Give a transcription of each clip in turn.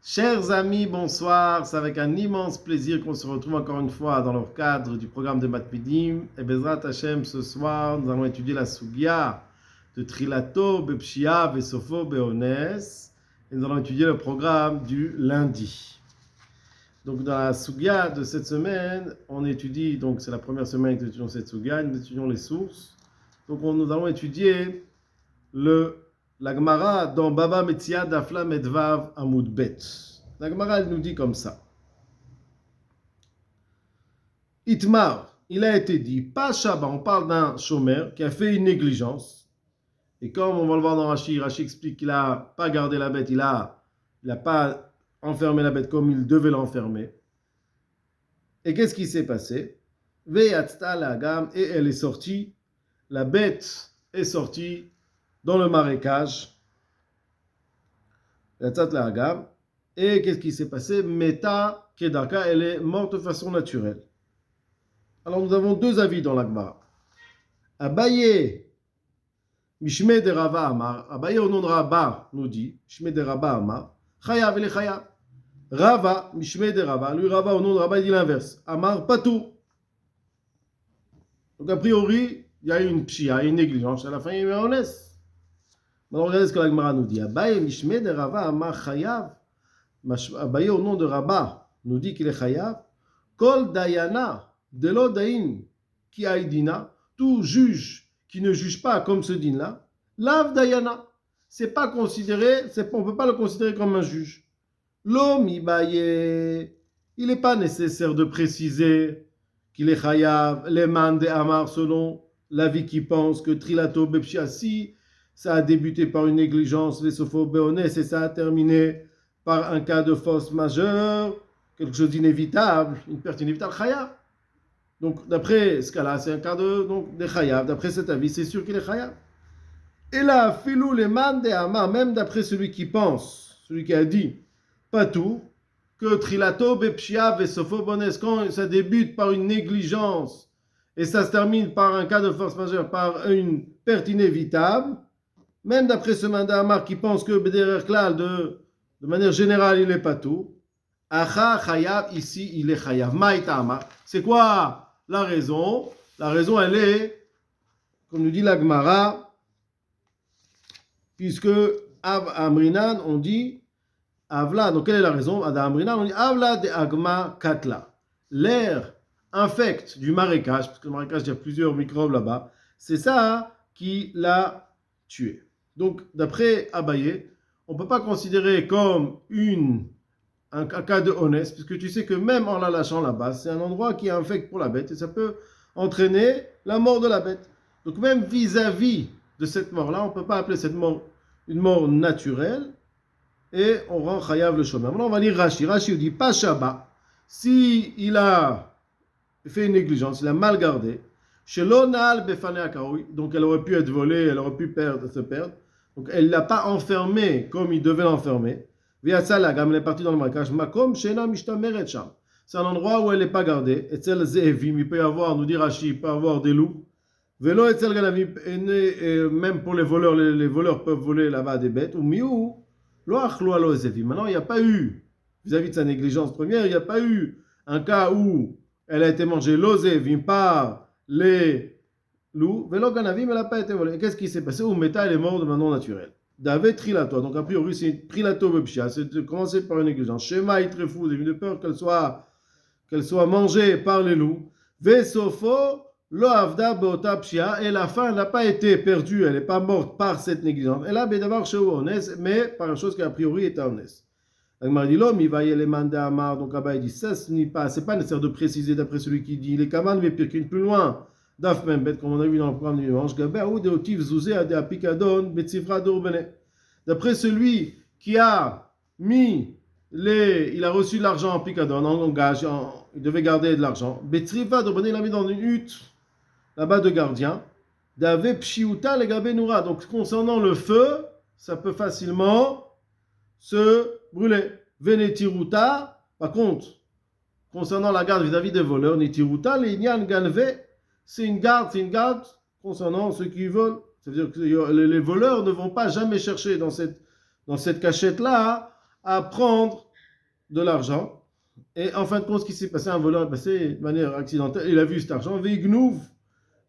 Chers amis, bonsoir. C'est avec un immense plaisir qu'on se retrouve encore une fois dans le cadre du programme de Matpidim. Et Bezrat Hashem, ce soir, nous allons étudier la Sugia de Trilato, Bepshia, Vesofo, Beones. Et nous allons étudier le programme du lundi. Donc, dans la Sugia de cette semaine, on étudie, donc c'est la première semaine que nous étudions cette Sugia, nous étudions les sources. Donc, nous allons étudier la Gemara dans Baba Metzia Dafla Medvav Amud Bet. La Gemara, elle nous dit comme ça. Itmar, il a été dit, pas Shabbat, on parle d'un chômeur qui a fait une négligence. Et comme on va le voir dans Rashi, Rashi explique qu'il n'a pas gardé la bête, il a pas enfermé la bête comme il devait l'enfermer. Et qu'est-ce qui s'est passé? Veyatzta la'agam, et elle est sortie, la bête est sortie dans le marécage. Et qu'est-ce qui s'est passé? Meta Kedaka, elle est morte de façon naturelle. Alors nous avons deux avis dans l'Agmara. Abaye, Mishme de Rava Amar, Abaye au nom de Rabba nous dit, Mishme de Rabba Amar, Chayav ele Chayav. Rava, Mishme de Rava, lui Rava au nom de Rabba il dit l'inverse. Amar Patou. Donc a priori, il y a une pshia, une négligence, à la fin il y a une honnête. Maintenant, regardez ce que la Gemara nous dit. Abaye Mishme de Rava Amar Chayav. Abaye au nom de Rabba nous dit qu'il est Chayav. Kol Dayana de lo Dain qui aïdina. Tout juge qui ne juge pas comme ce din là. Lav Dayana. C'est pas considéré, on ne peut pas le considérer comme un juge. Lo Mibaye. Il n'est pas nécessaire de préciser qu'il est Chayav. Les man de Amar selon l'avis qui pense que Trilato Bepshia si. Ça a débuté par une négligence, Vesofo Beones, et ça a terminé par un cas de force majeure, quelque chose d'inévitable, une perte inévitable, Chayav. Donc, d'après ce cas-là, c'est un cas de Chayav. D'après cet avis, c'est sûr qu'il est Chayav. Et là, Filou les man de Hama, même d'après celui qui pense, celui qui a dit, pas tout, que Trilato, Bepshia, Vesofo Beones, quand ça débute par une négligence et ça se termine par un cas de force majeure, par une perte inévitable, même d'après ce mandat Amar qui pense que Bederer Klal, de manière générale, il n'est pas tout. Acha Chayav, ici, il est Chayav. Maïta Amar. C'est quoi la raison? La raison, elle est, comme nous dit la Gemara, puisque Av Amrinan, on dit Avla. Donc, quelle est la raison? Ad Amrinan, on dit Avla de Agma Katla. L'air infect du marécage, parce que le marécage, il y a plusieurs microbes là-bas, c'est ça qui l'a tué. Donc, d'après Abaye, on ne peut pas considérer comme un cas de honnête, puisque tu sais que même en la lâchant là-bas, c'est un endroit qui est infect pour la bête, et ça peut entraîner la mort de la bête. Donc, même vis-à-vis de cette mort-là, on ne peut pas appeler cette mort une mort naturelle, et on rend Chayav le chômeur. Maintenant, on va lire Rashi. Rashi dit, pas Shabbat, si il a fait une négligence, il a mal gardé, donc elle aurait pu être volée, elle aurait pu se perdre. Donc elle ne l'a pas enfermé comme il devait l'enfermer. Elle est partie dans le marécage. C'est un endroit où elle n'est pas gardée. Il peut y avoir, nous dit Rashi, il peut y avoir des loups. Même pour les voleurs peuvent voler là-bas des bêtes. Maintenant, il n'y a pas eu, vis-à-vis de sa négligence première, il n'y a pas eu un cas où elle a été mangée l'ozevim par les loups, Velo Ganavim, elle n'a pas été volée. Et qu'est-ce qui s'est passé? Meta, elle est morte de manière naturelle. David Trilato, donc a priori c'est Trilato Bepshia, c'est de commencer par une négligence. Shema Itrefou, de peur qu'elle soit mangée par les loups. Vesofo, Lo Avda Beota Pshia, et la fin n'a pas été perdue, elle n'est pas morte par cette négligence. Elle a Bedavar Sheu Ones, mais par une chose qui a priori est honnête. Donc Abba dit ça, c'est pas nécessaire de préciser d'après celui qui dit les kaman mais pire qu'une plus loin. Daf membet comme on a vu dans le programme du dimanche. D'après celui qui a il a reçu de l'argent en picadon, en gage, il devait garder de l'argent. Betriva il l'a mis dans une hutte là-bas de gardien. D'ave pshiuta le gabe noura. Donc concernant le feu, ça peut facilement se brûler. Venetiruta, par contre, concernant la garde vis-à-vis des voleurs, netiruta, l'inyan ganve, c'est une garde concernant ceux qui volent. C'est-à-dire que les voleurs ne vont pas jamais chercher dans cette cachette-là à prendre de l'argent. Et en fin de compte, ce qui s'est passé, un voleur est passé de manière accidentelle, il a vu cet argent, Veignouf,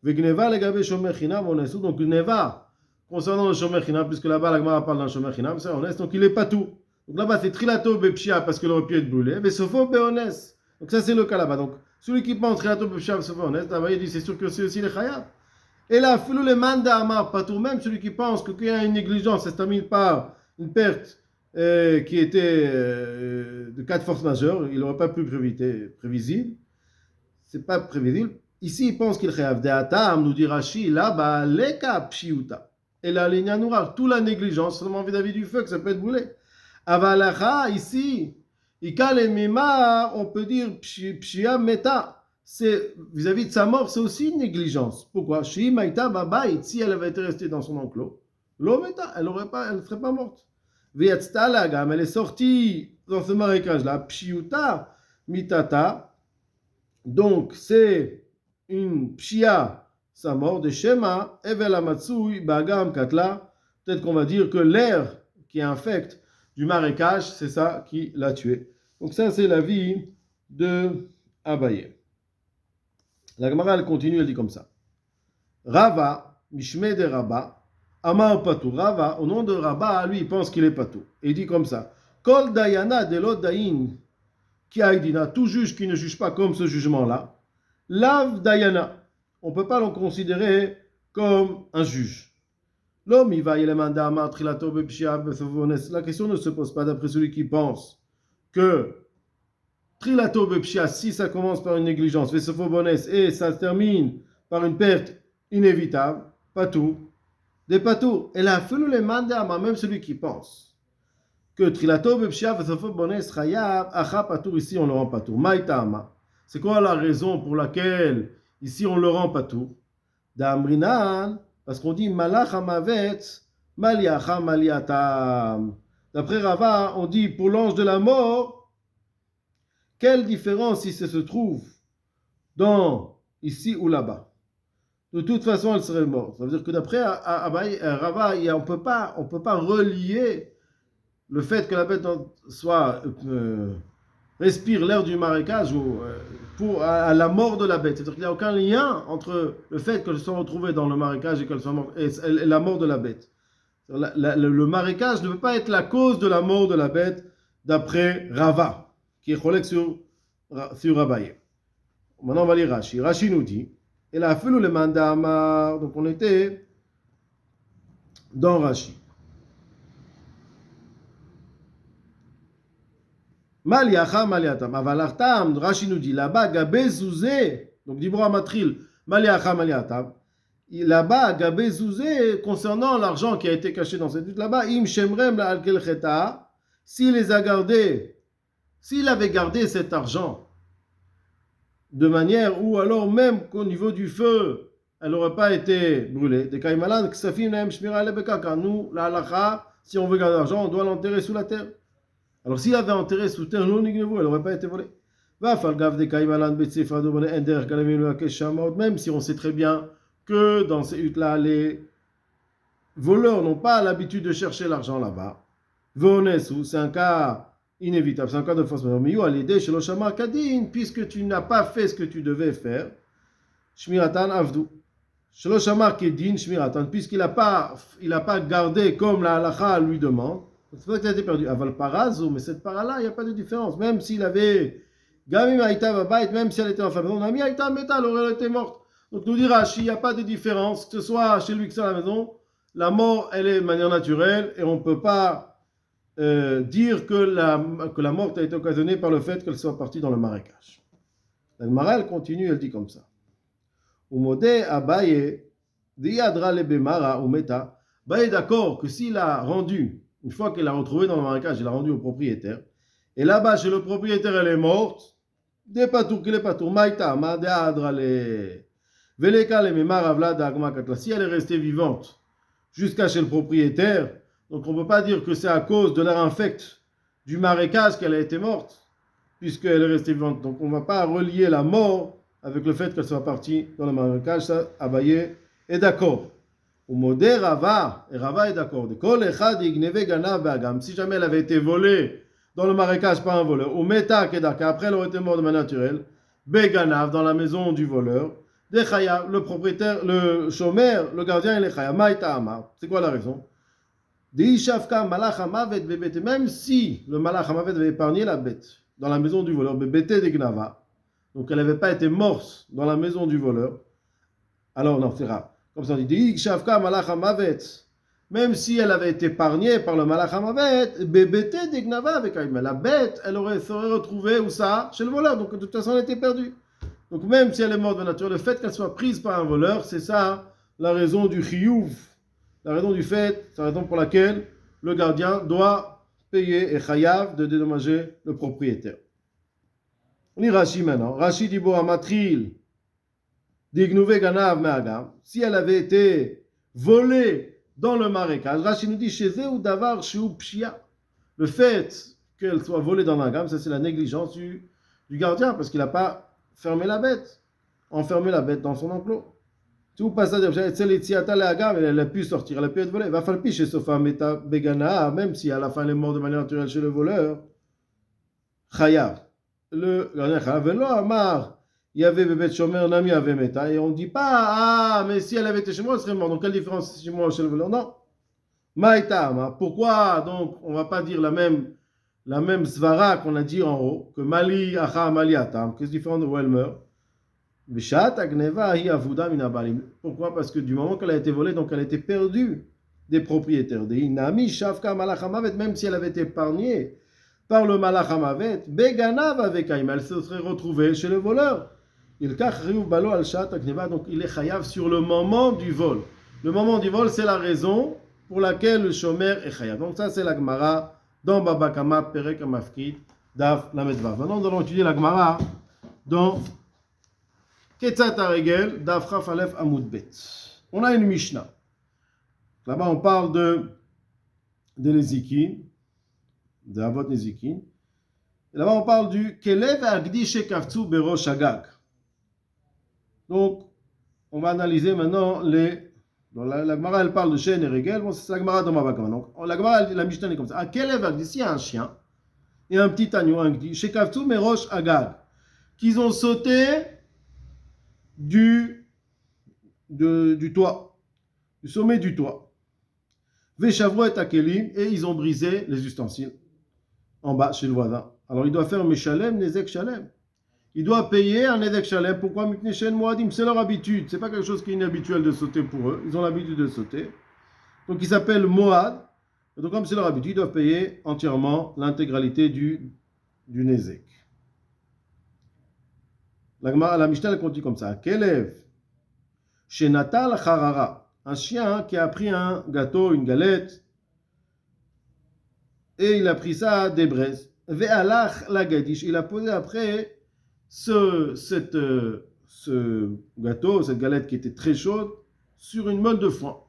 Veigneva, les gabé shomer chinam, on est sous, donc Gneva, concernant le shomer chinam, puisque là-bas, la Gemara parle d'un shomer chinam, c'est honnête, donc il est pas tout. Donc là-bas, c'est trilato bepshia, parce que le pu être brûlé, mais sofo béhonès. Donc ça, c'est le cas là-bas. Donc celui qui pense trilato bepshia, sofo honnête, là-bas, il dit, c'est sûr que c'est aussi les chayav. Et là, filou le manda amar patou, même celui qui pense qu'il y a une négligence, ça se termine par une perte qui était de cas de force majeure, il n'aurait pas pu prévisible, c'est pas prévisible. Ici, il pense qu'il chayav de atam, nous dit Rashi, là-bas, leka pshiuta. Et là, les nourrir toute la négligence, seulement vis-à-vis du feu, que ça peut être brûlé. Avalacha, ici, ikal et mimar, on peut dire pshia meta. C'est vis-à-vis de sa mort, c'est aussi une négligence. Pourquoi? Si elle avait été restée dans son enclos, l'ometa, elle ne serait pas morte. Elle est sortie dans ce marécage-là, pshiuta mitata. Donc c'est une pshia, sa mort, de shema, evel amatsui, bagam katla. Peut-être qu'on va dire que l'air qui infecte du marécage, c'est ça qui l'a tué. Donc ça, c'est la vie de Abaye. La Gemara, elle continue, elle dit comme ça. Rava, Mishme de Rabba, Amar Patou. Rava, au nom de Rabba, lui, il pense qu'il est Patou. Et il dit comme ça. Kol Dayana de l'autre Dayin, qui a dit, tout juge qui ne juge pas comme ce jugement-là, Lav Dayana. On ne peut pas l'en considérer comme un juge. L'homme, il va y aller manda Amar Trilato Bepshia. La question ne se pose pas d'après celui qui pense que Trilato bepshia, si ça commence par une négligence, vesophobones, et ça se termine par une perte inévitable, pas tout, des patou. Et là, fais-nous les mandama, même celui qui pense que Trilato bepshia, vesophobones, chayav, acha patou, ici on le rend patou. Maïtama. C'est quoi la raison pour laquelle ici on le rend patou? D'amrinan, parce qu'on dit malach hamavet, maliacha maliatam. D'après Rava, on dit pour l'ange de la mort, quelle différence si ça se trouve dans ici ou là-bas? De toute façon, elle serait morte. Ça veut dire que d'après Rava, on peut pas relier le fait que la bête respire l'air du marécage à la mort de la bête. C'est-à-dire qu'il n'y a aucun lien entre le fait qu'elle soit retrouvée dans le marécage et qu'elle soit morte et la mort de la bête. Le marécage ne peut pas être la cause de la mort de la bête d'après Rava, qui est cholek sur Abaye. Maintenant, on va lire Rashi. Rashi nous dit, et là, fait-nous le mandat amar. Donc, on était dans Rashi. Maliacha maliatam. Avalartam, Rashi nous dit, là-bas, gabé zouzé. Donc, Dibra matril, maliacha maliatam. Là-bas, gabé zouzé, concernant l'argent qui a été caché dans cette lutte, là-bas, im shemrem la alkel cheta, s'il les a gardés, s'il avait gardé cet argent de manière où alors même qu'au niveau du feu, elle n'aurait pas été brûlée. Des kaimalan, ksafim naem shmira lebeka, car nous, la halacha, si on veut garder l'argent, on doit l'enterrer sous la terre. Alors s'il avait enterré sous terre, non, elle n'aurait pas été volée. Même si on sait très bien que dans ces huttes-là, les voleurs n'ont pas l'habitude de chercher l'argent là-bas. C'est un cas inévitable, c'est un cas de force majeure. Mais à l'idée chez l'Oshama Kadin, puisque tu n'as pas fait ce que tu devais faire, Shmiratan Avdu. Chez l'Oshama Kadin, Shmiratan, puisqu'il n'a pas gardé comme la halacha lui demande, c'est pour ça qu'il a été perdu. Aval parazo, mais cette para-là, il n'y a pas de différence. Même s'il avait Gamim Aïta Babait, même si elle était en famille, on a mis Aïta Meta, elle aurait été morte. Donc nous dira, il n'y a pas de différence, que ce soit chez lui que à la maison, la mort, elle est de manière naturelle et on ne peut pas dire que la mort a été occasionnée par le fait qu'elle soit partie dans le marécage. La Gemara, elle continue, elle dit comme ça. Umode Abaye, Diadra lebemara umeta. Abaye est d'accord que s'il a rendu, une fois qu'il l'a retrouvé dans le marécage, il l'a rendu au propriétaire, et là-bas, chez le propriétaire, elle est morte, des patour qu'il est patour, maïta, ma deadra le. Veleka le memara vlada agma katla. Si elle est restée vivante jusqu'à chez le propriétaire, donc on ne peut pas dire que c'est à cause de l'air infect du marécage qu'elle a été morte, puisqu'elle est restée vivante. Donc on ne va pas relier la mort avec le fait qu'elle soit partie dans le marécage. Ça, Abaye est d'accord. Au modé Rava, et Rava est d'accord. Si jamais elle avait été volée dans le marécage par un voleur, ou Meta Kedaka, après elle aurait été morte de manière naturelle, Beganav, dans la maison du voleur, des Chayav, le propriétaire, le chômeur, le gardien, il est Chayav. Maïta Amar. C'est quoi la raison? Deishavka Malach Hamavet Bebete, même si le Malach Hamavet avait épargné la bête dans la maison du voleur, Bebete de Gnava, donc elle n'avait pas été morte dans la maison du voleur, alors non, c'est rare. Comme ça on dit, Deishavka Malach Hamavet, même si elle avait été épargnée par le Malach Hamavet, Bebete de Gnava avec Aïma, la bête, elle serait retrouvée où ça? Chez le voleur, donc de toute façon elle était perdue. Donc même si elle est morte de nature, le fait qu'elle soit prise par un voleur, c'est ça la raison du chiyuv, la raison du fait, c'est la raison pour laquelle le gardien doit payer et chayav de dédommager le propriétaire. On lit Rashi maintenant. Rashi dit à matril, dignouvé ganav me'agam, si elle avait été volée dans le marécage, Rashi nous dit chez eux ou davar shu pshia. Le fait qu'elle soit volée dans un gamme, ça c'est la négligence du gardien parce qu'il n'a pas fermer la bête, enfermer la bête dans son enclos. Tout passage, elle a pu sortir, elle a pu être volée. Il va falloir picher Sofa Meta Begana, même si à la fin elle est morte de manière naturelle chez le voleur. Chayav. Le gardien Chayav, Velo Amar, il y avait bébé Shomer, Nami avait Meta, et on ne dit pas, ah, mais si elle avait été chez moi, elle serait morte. Donc quelle différence chez moi ou chez le voleur? Non. Maïta Amar. Pourquoi donc on ne va pas dire la même svara qu'on a dit en haut, que Mali Acha Mali Atam, qu'est-ce différent de où elle meurt? Pourquoi? Parce que du moment qu'elle a été volée, donc elle a été perdue des propriétaires. Même si elle avait été épargnée par le Malach Hamavet, Beganav avec Aïma, elle se serait retrouvée chez le voleur. Donc il est chayav sur le moment du vol. Le moment du vol, c'est la raison pour laquelle le chômeur est chayav. Donc ça, c'est la Gemara dans Baba Kama, Perek Amafkid, Daf Lamedvav. Maintenant, nous allons étudier la Gemara dans Ketzat Haregel, Daf Chaf Aleph Amud Bet. On a une Mishnah. Là-bas, on parle de Nezikin, de Avot Nezikin. Et là-bas, on parle du Kelev Agdi Shekavtsu Berosh Agag. Donc, on va analyser maintenant les. Donc, la Gemara, elle parle de chêne et régel. Bon, c'est la Gemara dans Baba Kama. Donc, la Gemara, la Mishnah est comme ça. Kelev Agdi, s'il y a un chien et un petit agneau, un Gdi, Shekavtsu Berosh Agag, qu'ils ont sauté du toit, du sommet du toit. Veshavro et Akelim, et ils ont brisé les ustensiles en bas chez le voisin. Alors il doit faire Meshalem, Nezek Shalem. Il doit payer un Nezek Shalem. Pourquoi Mipneshen Moadim? C'est leur habitude. C'est pas quelque chose qui est inhabituel de sauter pour eux. Ils ont l'habitude de sauter. Donc ils s'appellent Moad. Et donc comme c'est leur habitude, ils doivent payer entièrement l'intégralité du Nezek. La Mishnah elle continue comme ça. Kelev, chez Natal Harara, un chien qui a pris un gâteau, une galette, et il a pris ça des braises. Ve'alach la gadish, il a posé après ce gâteau, cette galette qui était très chaude, sur une meule de foin.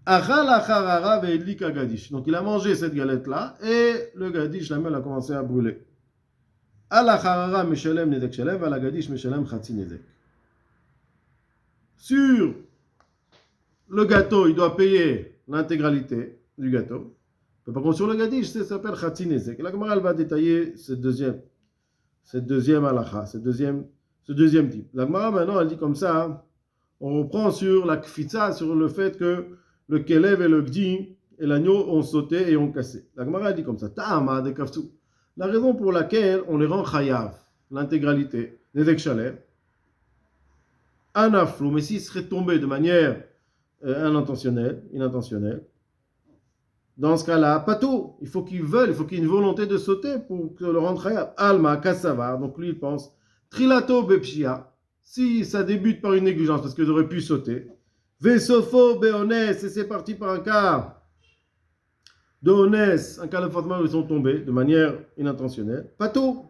Achal Harara ve'edlika gadish. Donc il a mangé cette galette-là, et le gadish, la meule a commencé à brûler. Sur le gâteau, il doit payer l'intégralité du gâteau. Par contre, sur le gadish, ça s'appelle Khatsi Nezek. La Gemara va détailler cette deuxième halakha, ce deuxième type. La Gemara maintenant, elle dit comme ça, on reprend sur la kfitza, sur le fait que le kelev et le gdi et l'agneau ont sauté et ont cassé. La Gemara elle dit comme ça, ta'ama de kaftu. La raison pour laquelle on les rend chayav, l'intégralité, les ekshalem, anaflou, mais s'ils seraient tombés de manière inintentionnelle, dans ce cas-là, pato, il faut qu'ils veulent, il faut qu'il y ait une volonté de sauter pour le rendre chayav. Alma, kassavar, donc lui il pense, trilato bepshia, si ça débute par une négligence, parce qu'ils auraient pu sauter, vesofo beones, et c'est parti par un cas de honnêteté, un cas de fortement où ils sont tombés de manière inintentionnelle. Pato.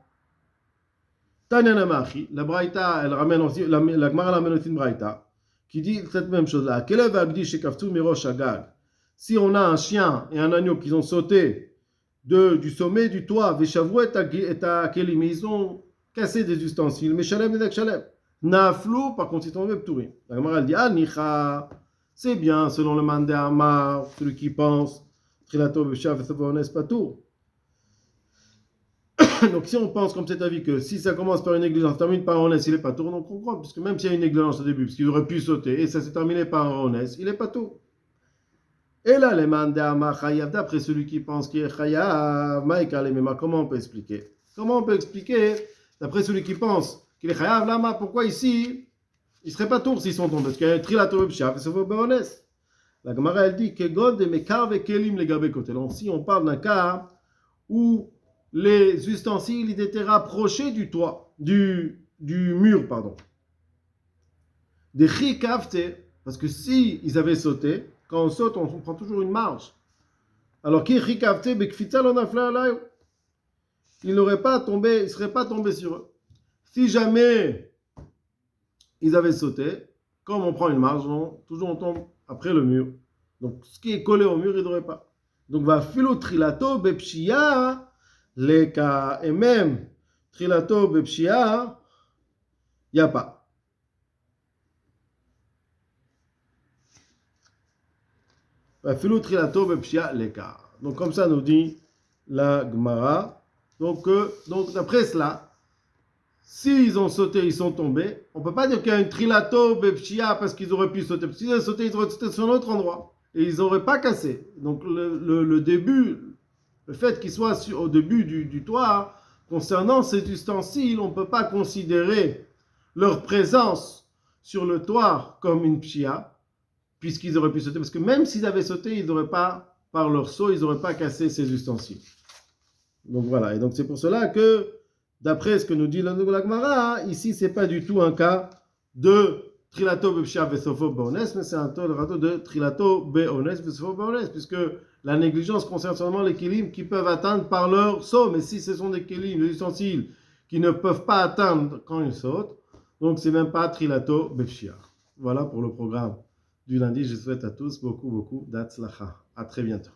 Tanya Namachi, la Braïta, elle ramène aussi, la Gemara ramène aussi une Braïta, qui dit cette même chose-là. Kelev agdi shekaftu mirosh agag. Si on a un chien et un agneau qui ont sauté du sommet du toit, veshavru et akeli, mais ils ont cassé des ustensiles, mais shalem nedek shalem. Naflou, par contre, ils sont tombés p'tourim. La Gemara elle dit, ah nicha, c'est bien, selon le mandé Amar, celui qui pense. Trilato b'pshia vesofo ones patur. Donc si on pense comme cet avis que si ça commence par une négligence, termine par un honnête, il est pas tout, donc on comprend, puisque même s'il y a une négligence au début, parce qu'il aurait pu sauter, et ça s'est terminé par un honnête, il est pas tout. Et là, les mandama chayav, d'après celui qui pense qu'il est chayav, maïka lemema, comment on peut expliquer? Comment on peut expliquer, d'après celui qui pense qu'il est chayav, lama, pourquoi ici, il serait pas tour s'ils sont tombés, parce qu'il y a un trilato b'pshia, c'est faux honnête. La Gemara, elle dit que God de mekar ve kelim les gabé côté. Donc si on parle d'un cas où les ustensiles ils étaient rapprochés du toit, du mur, pardon. Des chikavte, parce que si ils avaient sauté, quand on saute, on prend toujours une marge. Alors qui chikavte, bekfitza l'onafla alayo. Ils n'auraient pas tombé, ils ne seraient pas tombés sur eux. Si jamais ils avaient sauté, comme on prend une marge, toujours on tombe après le mur. Donc ce qui est collé au mur, il n'aurait pas. Donc va filo trilato bepshia leka, et même trilato bepshia, il n'y a pas. Va filo trilato bepshia leka. Donc comme ça nous dit la Gemara. Donc d'après cela, s'ils ont sauté, ils sont tombés, on ne peut pas dire qu'il y a un trilato bepshia parce qu'ils auraient pu sauter. Parce qu'ils avaient sauté, ils auraient sauté sur un autre endroit. Et ils n'auraient pas cassé. Donc le début, le fait qu'ils soient au début du toit, concernant ces ustensiles, on ne peut pas considérer leur présence sur le toit comme une pshia, puisqu'ils auraient pu sauter. Parce que même s'ils avaient sauté, ils n'auraient pas, par leur saut, ils n'auraient pas cassé ces ustensiles. Donc voilà. Et donc c'est pour cela que, d'après ce que nous dit la Gemara, ici, ce n'est pas du tout un cas de trilato bepshia vesofo beones, mais c'est un cas de trilato beones vesofo beones, puisque la négligence concerne seulement les kélim qui peuvent atteindre par leur saut. Mais si ce sont des kélim, des ustensiles qui ne peuvent pas atteindre quand ils sautent, donc c'est même pas trilato bepshia. Voilà pour le programme du lundi. Je souhaite à tous beaucoup d'atzlacha. À très bientôt.